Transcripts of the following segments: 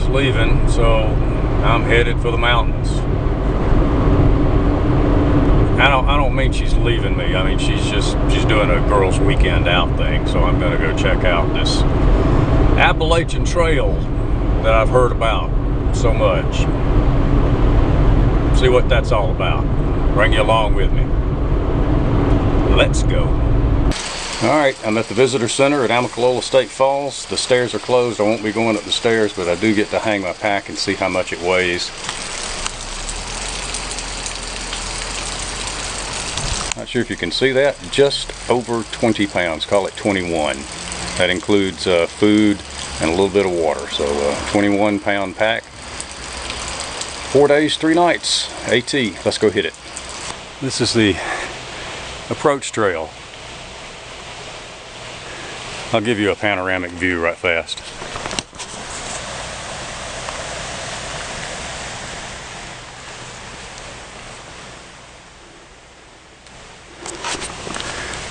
wife's leaving, so I'm headed for the mountains. I don't mean she's leaving me. I mean she's doing a girls' weekend out thing. So I'm gonna go check out this Appalachian Trail that I've heard about so much. See what that's all about. Bring you along with me. Let's go. Alright, I'm at the visitor center at Amicalola State Falls. The stairs are closed. I won't be going up the stairs, but I do get to hang my pack and see how much it weighs. Not sure if you can see that. Just over 20 pounds. Call it 21. That includes food and a little bit of water. So 21 pound pack. 4 days, 3 nights. AT. Let's go hit it. This is the approach trail. I'll give you a panoramic view right fast.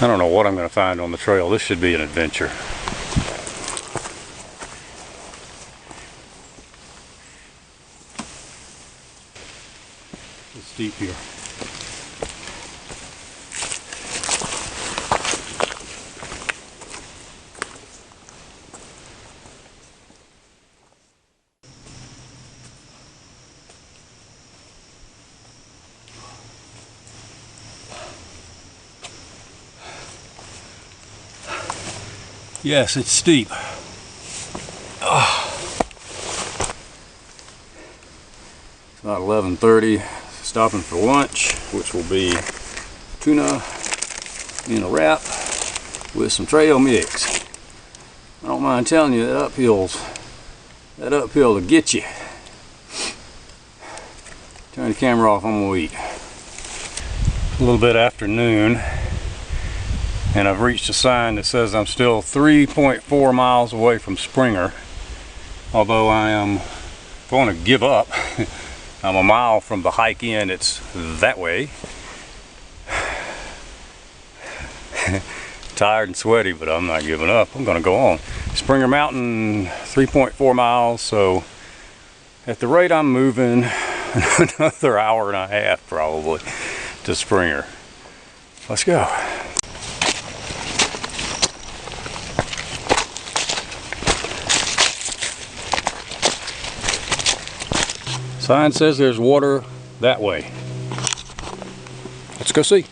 I don't know what I'm going to find on the trail. This should be an adventure. It's steep here. Yes, it's steep. It's about 11:30. Stopping for lunch, which will be tuna in a wrap with some trail mix. I don't mind telling you that uphill to get you. Turn the camera off. I'm gonna eat. A little bit after noon. And I've reached a sign that says I'm still 3.4 miles away from Springer, although I am going to give up. I'm a mile from the hike in. It's that way. Tired and sweaty, but I'm not giving up. I'm going to go on. Springer Mountain, 3.4 miles, so at the rate I'm moving, another hour and a half probably to Springer. Let's go. Sign says there's water that way. Let's go see.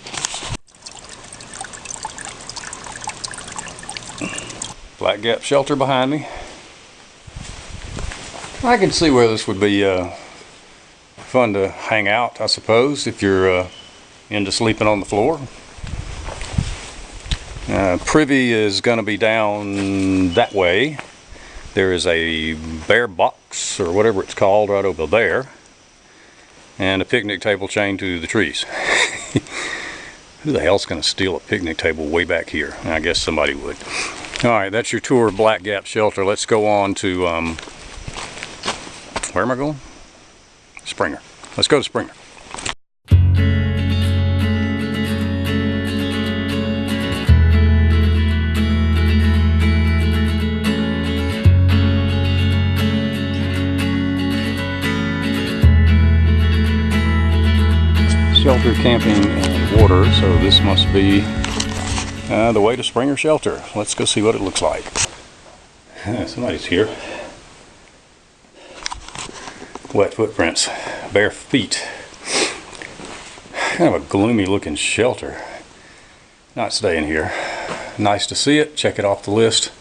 Black Gap shelter behind me. I can see where this would be fun to hang out, I suppose, if you're into sleeping on the floor. Privy is going to be down that way. There is a bear box, or whatever it's called, right over there. And a picnic table chained to the trees. Who the hell's going to steal a picnic table way back here? I guess somebody would. Alright, that's your tour of Black Gap Shelter. Let's go on to, where am I going? Springer. Let's go to Springer. Shelter, camping, and water, so this must be the way to Springer Shelter. Let's go see what it looks like. Somebody's here. Wet footprints, bare feet. Kind of a gloomy looking shelter. Not staying here. Nice to see it. Check it off the list.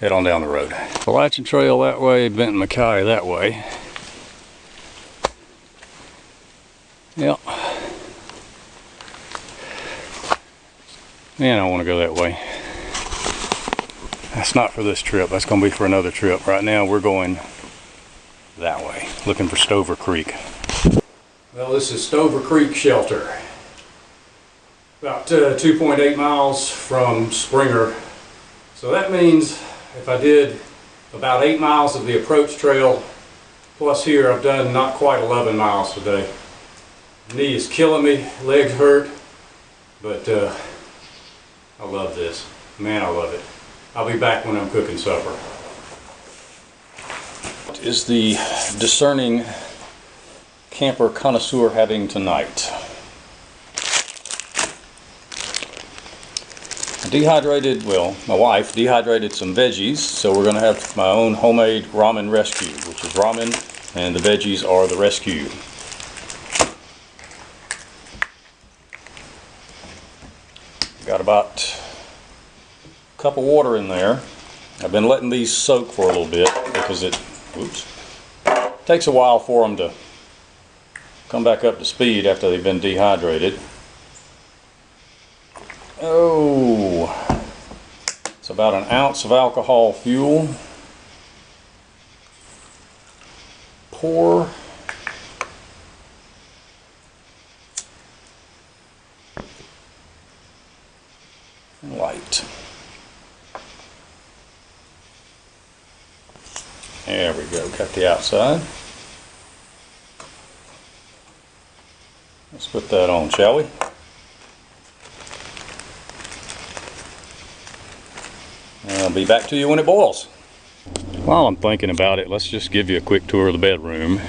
Head on down the road. Appalachian Trail that way, Benton McKay that way. Yep. Man, I want to go that way. That's not for this trip. That's going to be for another trip. Right now we're going that way, looking for Stover Creek. Well, this is Stover Creek Shelter. About 2.8 miles from Springer. So that means if I did about 8 miles of the approach trail, plus here I've done not quite 11 miles today. Knee is killing me, legs hurt, but I love this. Man, I love it. I'll be back when I'm cooking supper. is the discerning camper connoisseur having tonight? Dehydrated, well, my wife dehydrated some veggies, so we're going to have my own homemade ramen rescue, which is ramen and the veggies are the rescue. Got about a cup of water in there. I've been letting these soak for a little bit because it takes a while for them to come back up to speed after they've been dehydrated. Oh, it's about an ounce of alcohol fuel. Pour. And light. There we go, got the outside. Let's put that on, shall we? I'll be back to you when it boils. While I'm thinking about it, let's just give you a quick tour of the bedroom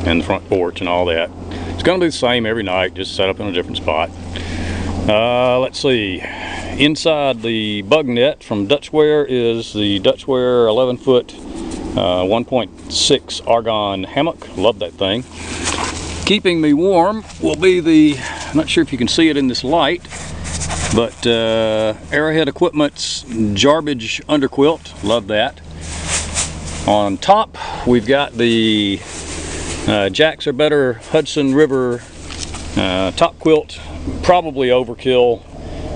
and the front porch and all that. It's going to be the same every night, just set up in a different spot. Let's see. Inside the bug net from Dutchware is the Dutchware 11-foot 1.6 argon hammock. Love that thing. Keeping me warm will be the, I'm not sure if you can see it in this light, but Arrowhead Equipment's Jarbidge underquilt. Love that. On top we've got the Jacks Are Better Hudson River top quilt. Probably overkill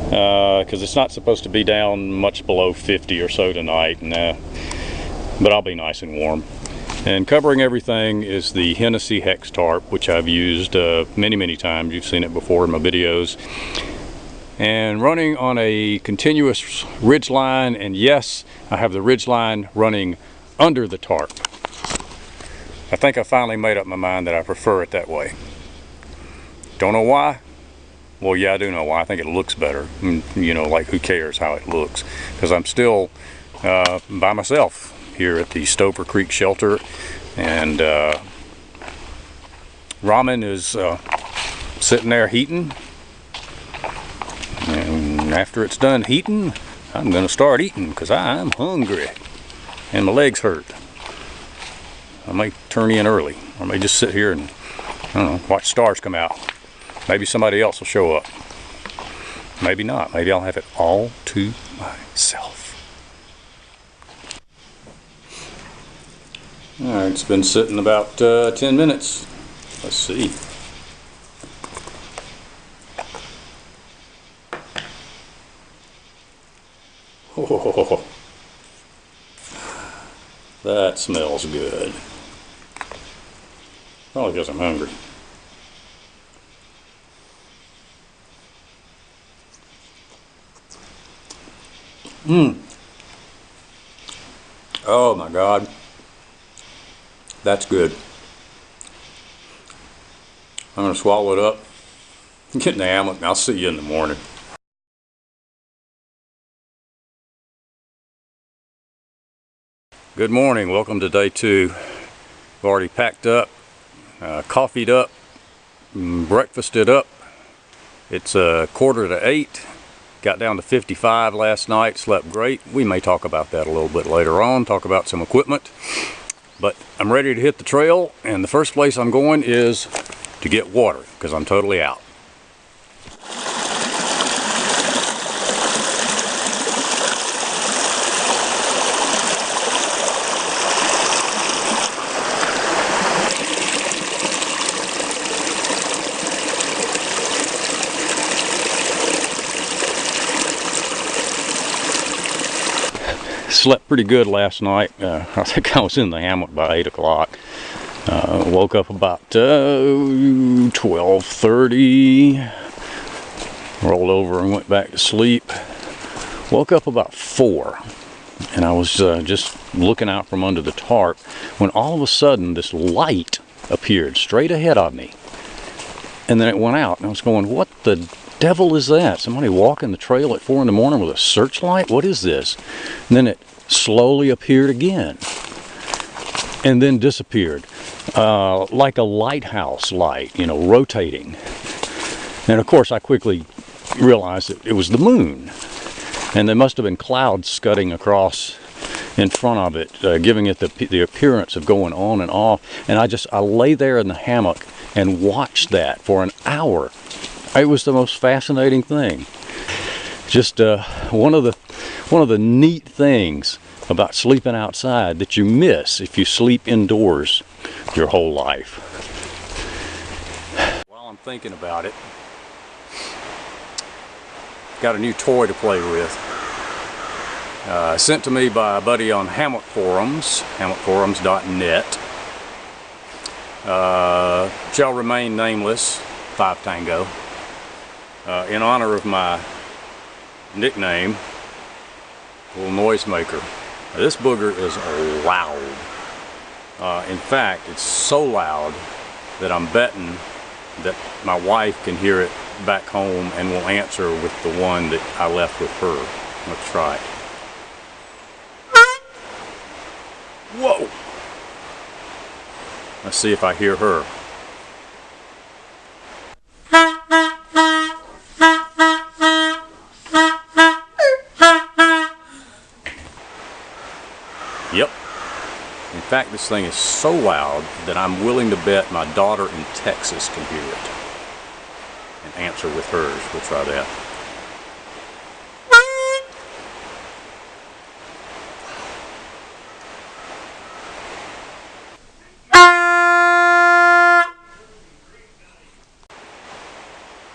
because it's not supposed to be down much below 50 or so tonight, but I'll be nice and warm. And covering everything is the Hennessy Hex tarp, which I've used many times. You've seen it before in my videos. And running on a continuous ridge line, and yes, I have the ridge line running under the tarp. I think I finally made up my mind that I prefer it that way. Don't know why? Well, yeah, I do know why. I think it looks better. You know, like, who cares how it looks? Because I'm still by myself here at the Stover Creek shelter, and ramen is sitting there heating. And after it's done heating, I'm going to start eating because I'm hungry and my legs hurt. I may turn in early, or I may just sit here and, I don't know, watch stars come out. Maybe somebody else will show up. Maybe not. Maybe I'll have it all to myself. Alright, it's been sitting about 10 minutes. Let's see. Oh, that smells good. Probably because I'm hungry. Oh my God. That's good. I'm going to swallow it up, get in the hammock, and I'll see you in the morning. Good morning. Welcome to day 2. I've already packed up, coffeeed up, breakfasted up. It's 7:45. Got down to 55 last night, slept great. We may talk about that a little bit later on, talk about some equipment. But I'm ready to hit the trail, and the first place I'm going is to get water, because I'm totally out. Slept pretty good last night. I think I was in the hammock by 8 o'clock. Woke up about 12:30. Rolled over and went back to sleep. Woke up about 4. And I was just looking out from under the tarp when all of a sudden this light appeared straight ahead of me. And then it went out. And I was going, what the devil is that? Somebody walking the trail at 4 in the morning with a searchlight? What is this? And then it slowly appeared again. and then disappeared, like a lighthouse light, you know, rotating. And of course I quickly realized that it was the moon, and there must have been clouds scudding across in front of it, giving it the appearance of going on and off. And I lay there in the hammock and watched that for an hour. It was the most fascinating thing. Just one of the neat things about sleeping outside that you miss if you sleep indoors your whole life. While I'm thinking about it, got a new toy to play with. Sent to me by a buddy on Hammock Forums, hammockforums.net. Shall remain nameless, 5 Tango. In honor of my nickname, little noisemaker. This booger is loud. In fact, it's so loud that I'm betting that my wife can hear it back home and will answer with the one that I left with her. Let's try it. Whoa! Let's see if I hear her. Yep. In fact, this thing is so loud that I'm willing to bet my daughter in Texas can hear it and answer with hers. We'll try that.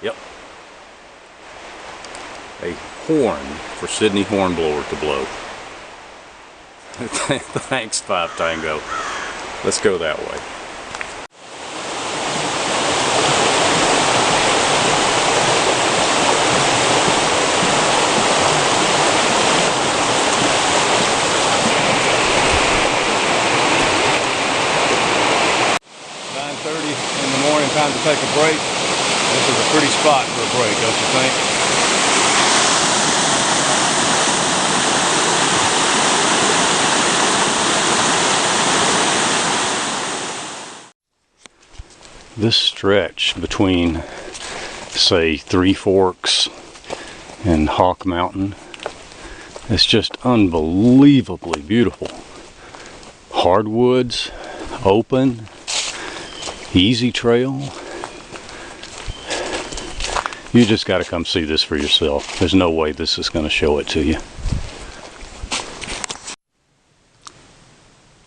Yep. A horn for Sydney Hornblower to blow. Thanks, 5 Tango. Let's go that way. In the morning, time to take a break. This is a pretty spot for a break, don't you think? This stretch between, say, Three Forks and Hawk Mountain is just unbelievably beautiful. Hardwoods, open, easy trail. You just got to come see this for yourself. There's no way this is going to show it to you.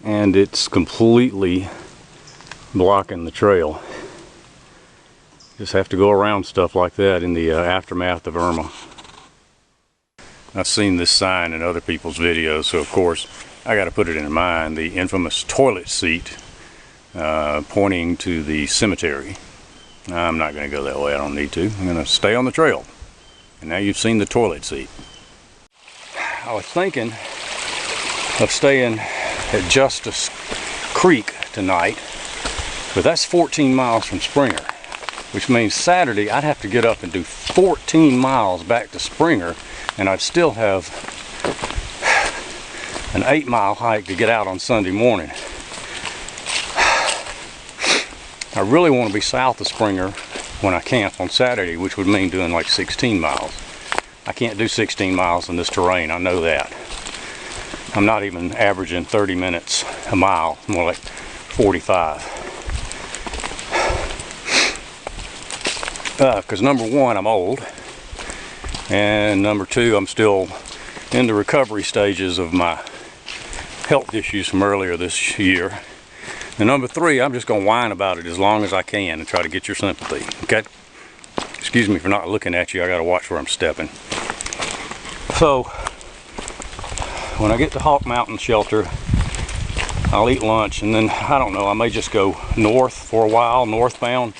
And it's completely blocking the trail. Just have to go around stuff like that in the aftermath of Irma. I've seen this sign in other people's videos, so of course I got to put it in mind. The infamous toilet seat pointing to the cemetery. I'm not going to go that way. I don't need to. I'm going to stay on the trail. And now you've seen the toilet seat. I was thinking of staying at Justice Creek tonight, but that's 14 miles from Springer, which means Saturday I'd have to get up and do 14 miles back to Springer, and I'd still have an 8-mile hike to get out on Sunday morning. I really want to be south of Springer when I camp on Saturday, which would mean doing like 16 miles. I can't do 16 miles in this terrain, I know that. I'm not even averaging 30 minutes a mile, more like 45. Because number one, I'm old, and number two, I'm still in the recovery stages of my health issues from earlier this year. And number three, I'm just going to whine about it as long as I can and try to get your sympathy, okay? Excuse me for not looking at you, I got to watch where I'm stepping. So, when I get to Hawk Mountain Shelter, I'll eat lunch, and then, I don't know, I may just go north for a while, northbound,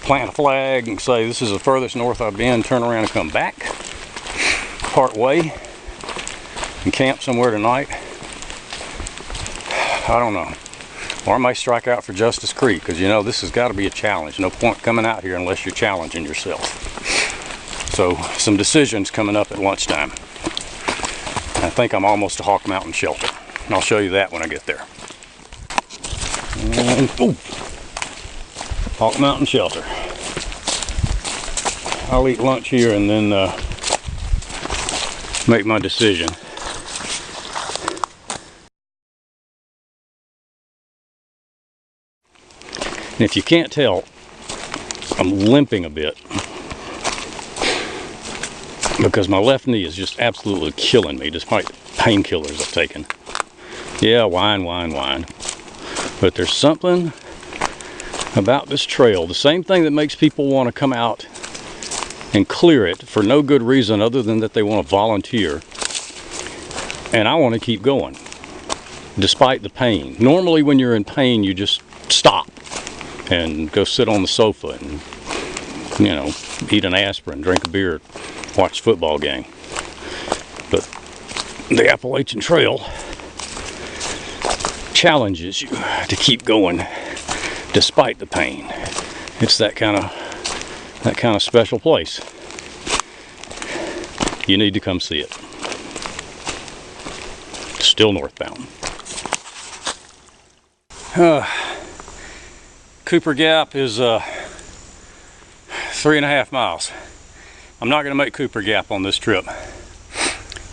plant a flag and say this is the furthest north I've been, turn around and come back part way and camp somewhere tonight. I don't know. Or I may strike out for Justice Creek, because you know this has got to be a challenge. No point coming out here unless you're challenging yourself. So some decisions coming up at lunchtime. I think I'm almost to Hawk Mountain Shelter, and I'll show you that when I get there. And, ooh, Hawk Mountain Shelter. I'll eat lunch here and then make my decision. And if you can't tell, I'm limping a bit because my left knee is just absolutely killing me despite painkillers I've taken. Yeah, whine, whine, whine. But there's something about this trail, the same thing that makes people want to come out and clear it for no good reason other than that they want to volunteer. And I want to keep going despite the pain. Normally when you're in pain you just stop and go sit on the sofa and, you know, eat an aspirin, drink a beer, watch a football game. But the Appalachian Trail challenges you to keep going despite the pain. It's that kind of special place. You need to come see it. Still northbound. Cooper Gap is 3.5 miles. I'm not going to make Cooper Gap on this trip.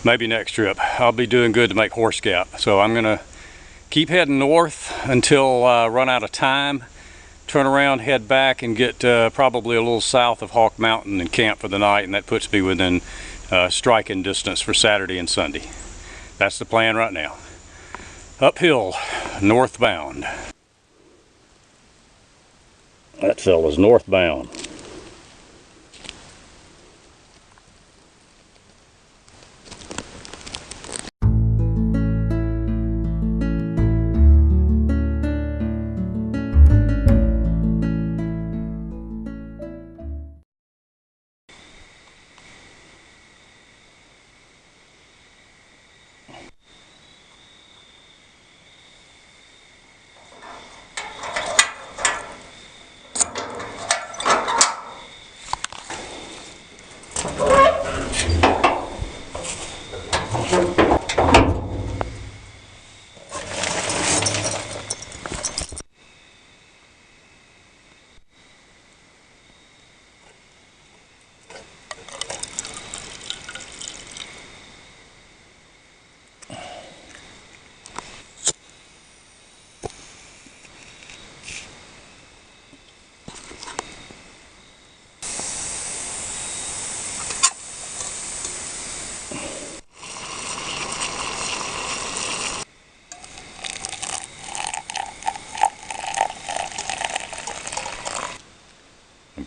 Maybe next trip. I'll be doing good to make Horse Gap. So I'm going to keep heading north until I run out of time. Turn around, head back, and get probably a little south of Hawk Mountain and camp for the night. And that puts me within striking distance for Saturday and Sunday. That's the plan right now. Uphill, northbound. That fella's northbound.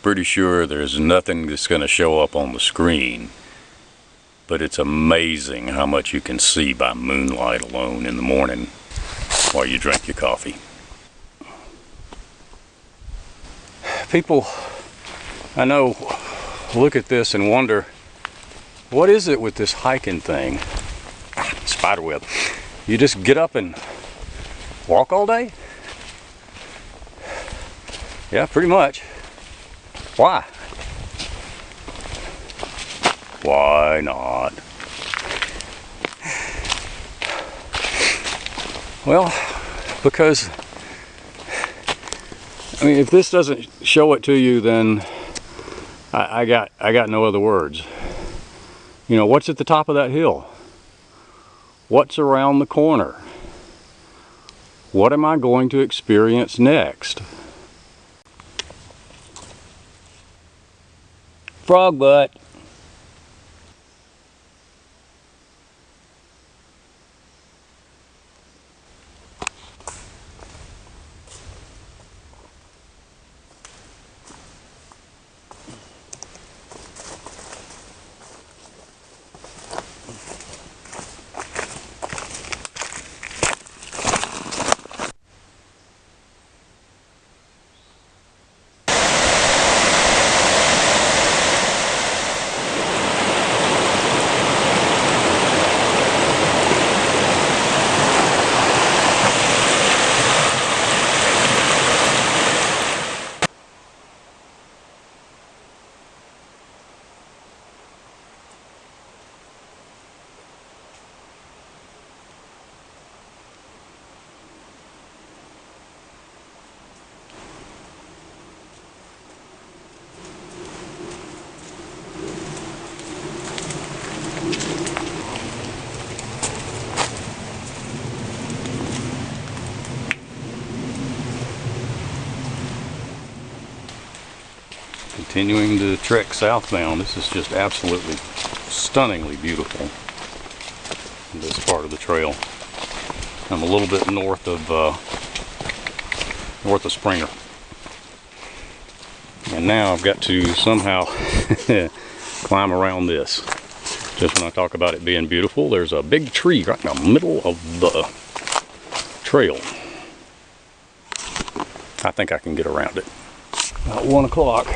Pretty sure there's nothing that's going to show up on the screen, but it's amazing how much you can see by moonlight alone in the morning while you drink your coffee. People I know look at this and wonder, what is it with this hiking thing? Spiderweb. You just get up and walk all day? Yeah, pretty much. Why? Why not? Well, because, I mean, if this doesn't show it to you, then I got no other words. You know, what's at the top of that hill? What's around the corner? What am I going to experience next? Frog butt. Continuing to trek southbound. This is just absolutely stunningly beautiful, this part of the trail. I'm a little bit north of Springer. And now I've got to somehow climb around this. Just when I talk about it being beautiful, there's a big tree right in the middle of the trail. I think I can get around it. About 1 o'clock.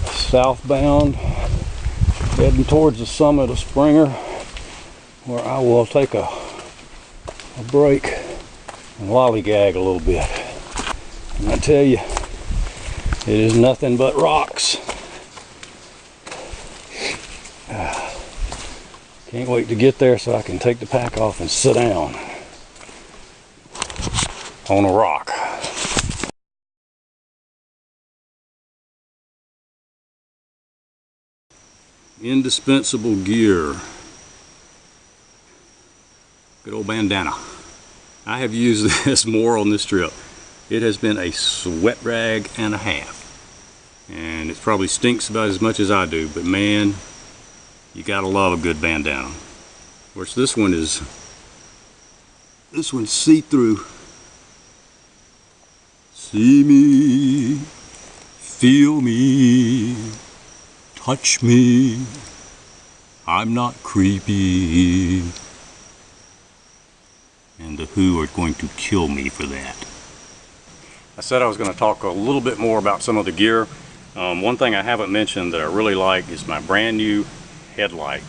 Southbound, heading towards the summit of Springer, where I will take a break and lollygag a little bit. And I tell you, it is nothing but rocks. Can't wait to get there so I can take the pack off and sit down on a rock. Indispensable gear. Good old bandana. I have used this more on this trip. It has been a sweat rag and a half. And it probably stinks about as much as I do, but man, you gotta love a good bandana. Of course, this one's see-through. See me, feel me, touch me, I'm not creepy. And the Who are going to kill me for that. I said I was going to talk a little bit more about some of the gear. One thing I haven't mentioned that I really like is my brand new headlight.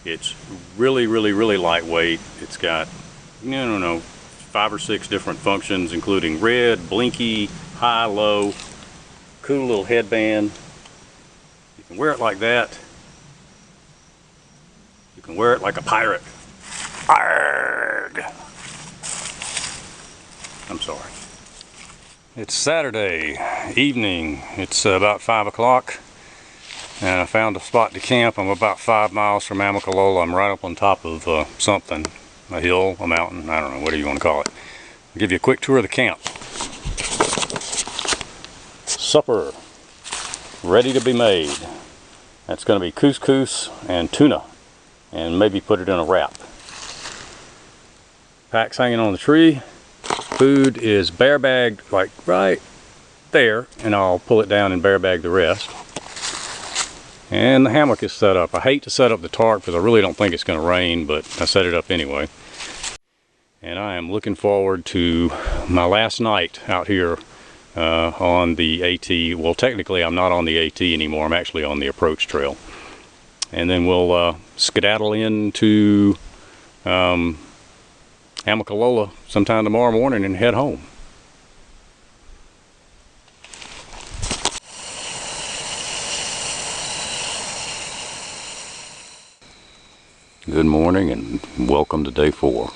It's really lightweight. It's got, 5 or 6 different functions, including red, blinky, high, low, cool little headband. You can wear it like that. You can wear it like a pirate. Arrgh! I'm sorry. It's Saturday evening. It's about 5 o'clock. And I found a spot to camp. I'm about 5 miles from Amicalola. I'm right up on top of something. A hill, a mountain, I don't know, whatever you want to call it. I'll give you a quick tour of the camp. Supper, ready to be made. That's going to be couscous and tuna, and maybe put it in a wrap. Pack's hanging on the tree. Food is bear bagged like right there, and I'll pull it down and bear bag the rest. And the hammock is set up. I hate to set up the tarp because I really don't think it's going to rain, but I set it up anyway. And I am looking forward to my last night out here on the AT. Well, technically I'm not on the AT anymore. I'm actually on the approach trail. And then we'll skedaddle into Amicalola sometime tomorrow morning and head home. Good morning and welcome to day 4.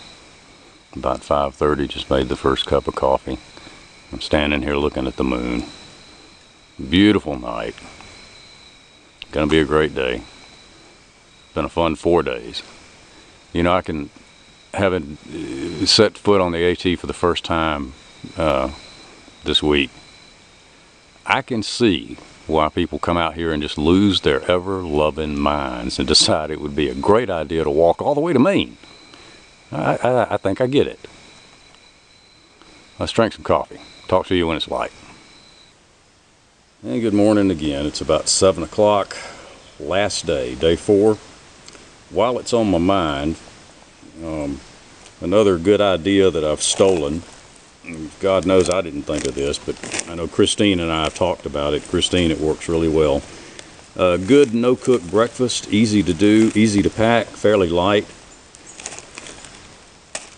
About 5:30, just made the first cup of coffee. I'm standing here looking at the moon. Beautiful night. Gonna be a great day. Been a fun 4 days. You know, I can having set foot on the AT for the first time this week. I can see why people come out here and just lose their ever-loving minds and decide it would be a great idea to walk all the way to Maine. I think I get it. Let's drink some coffee. Talk to you when it's light. And good morning again. It's about 7 o'clock. Last day, day 4. While it's on my mind, another good idea that I've stolen. God knows I didn't think of this, but I know Christine and I have talked about it. Christine, it works really well. Good no-cook breakfast, easy to do, easy to pack, fairly light.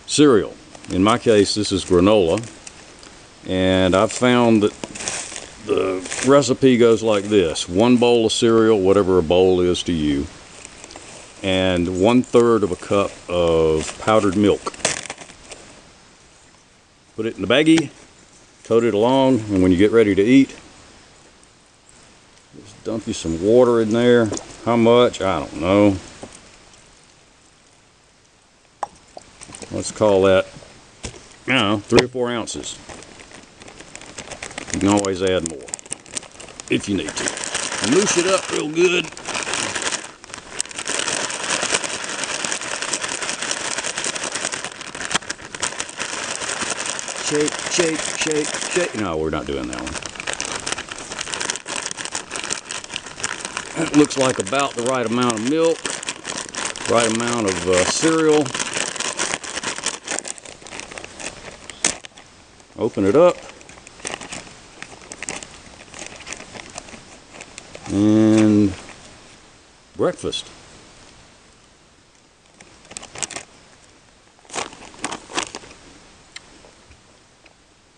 Cereal. In my case, this is granola. And I've found that the recipe goes like this. 1 bowl of cereal, whatever a bowl is to you, and 1/3 of a cup of powdered milk. Put it in the baggie, tote it along, and when you get ready to eat, just dump you some water in there. How much? I don't know. Let's call that, 3 or 4 ounces. You can always add more. if you need to. And loose it up real good. Shake, shake, shake, shake. No, we're not doing that one. That looks like about the right amount of milk, right amount of cereal. Open it up. And breakfast.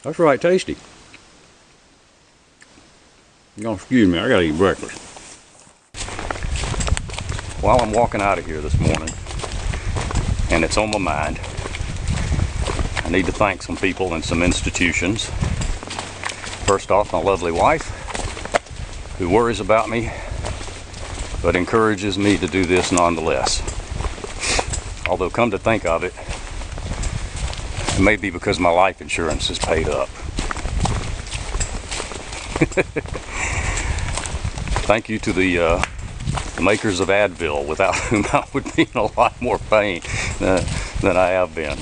That's right tasty. You're gonna excuse me, I gotta eat breakfast. While I'm walking out of here this morning, and it's on my mind, I need to thank some people and some institutions. First off, my lovely wife, who worries about me, but encourages me to do this nonetheless. Although, come to think of it, it may be because my life insurance is paid up. Thank you to the makers of Advil, without whom I would be in a lot more pain than I have been.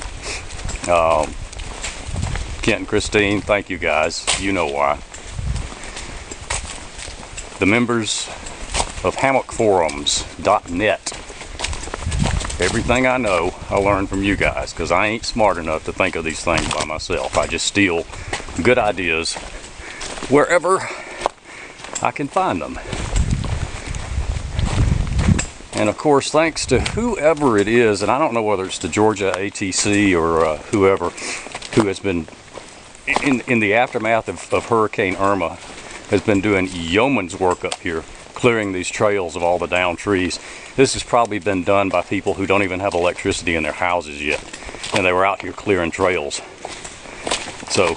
Kent and Christine, thank you guys. You know why. The members of hammockforums.net. Everything I know, I learned from you guys, because I ain't smart enough to think of these things by myself. I just steal good ideas wherever I can find them. And of course, thanks to whoever it is, and I don't know whether it's the Georgia ATC or whoever, who has been, in the aftermath of Hurricane Irma, has been doing yeoman's work up here, clearing these trails of all the downed trees. This has probably been done by people who don't even have electricity in their houses yet, and they were out here clearing trails. So,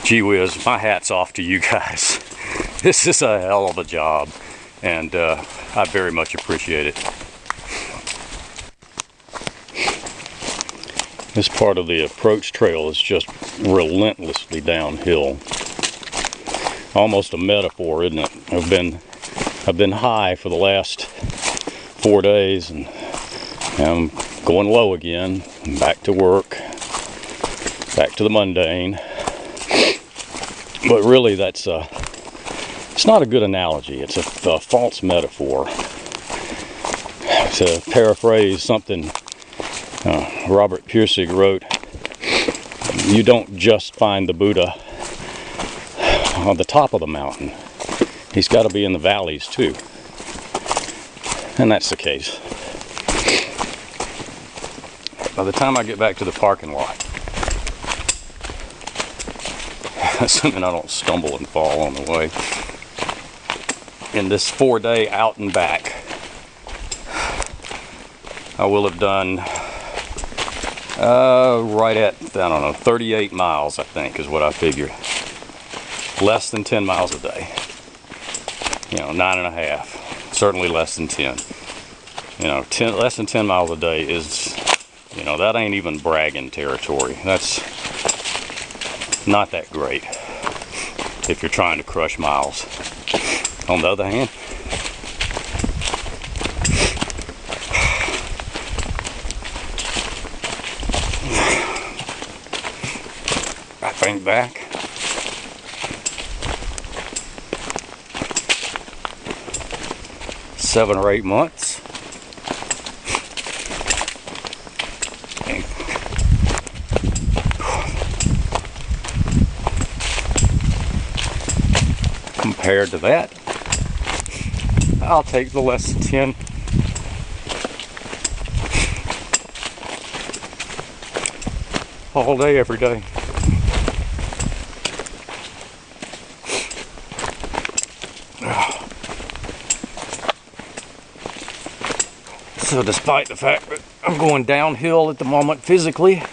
gee whiz, my hat's off to you guys. This is a hell of a job, and I very much appreciate it. This part of the approach trail is just relentlessly downhill. Almost a metaphor, isn't it? I've been high for the last 4 days, and I'm going low again. Back to work, back to the mundane. But really, that's it's not a good analogy. It's a false metaphor. To paraphrase something Robert Pirsig wrote, you don't just find the Buddha on the top of the mountain. He's got to be in the valleys too. And that's the case. By the time I get back to the parking lot, assuming I don't stumble and fall on the way, in this 4-day out and back, I will have done right at, I don't know, 38 miles, I think, is what I figure. Less than 10 miles a day. You know, 9.5. Certainly less than 10. You know, less than 10 miles a day is, you know, that ain't even bragging territory. That's not that great if you're trying to crush miles. On the other hand, I think back, seven or 8 months, and compared to that, I'll take the less than 10. All day, every day. So despite the fact that I'm going downhill at the moment physically,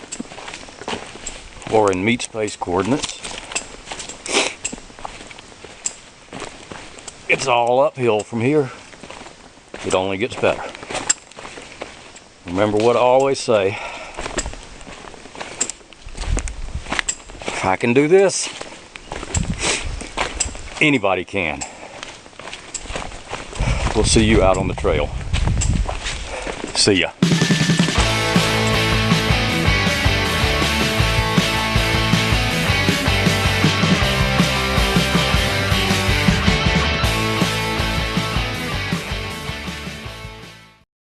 or in meat space coordinates, it's all uphill from here. It only gets better. Remember what I always say. If I can do this, anybody can. We'll see you out on the trail. See ya.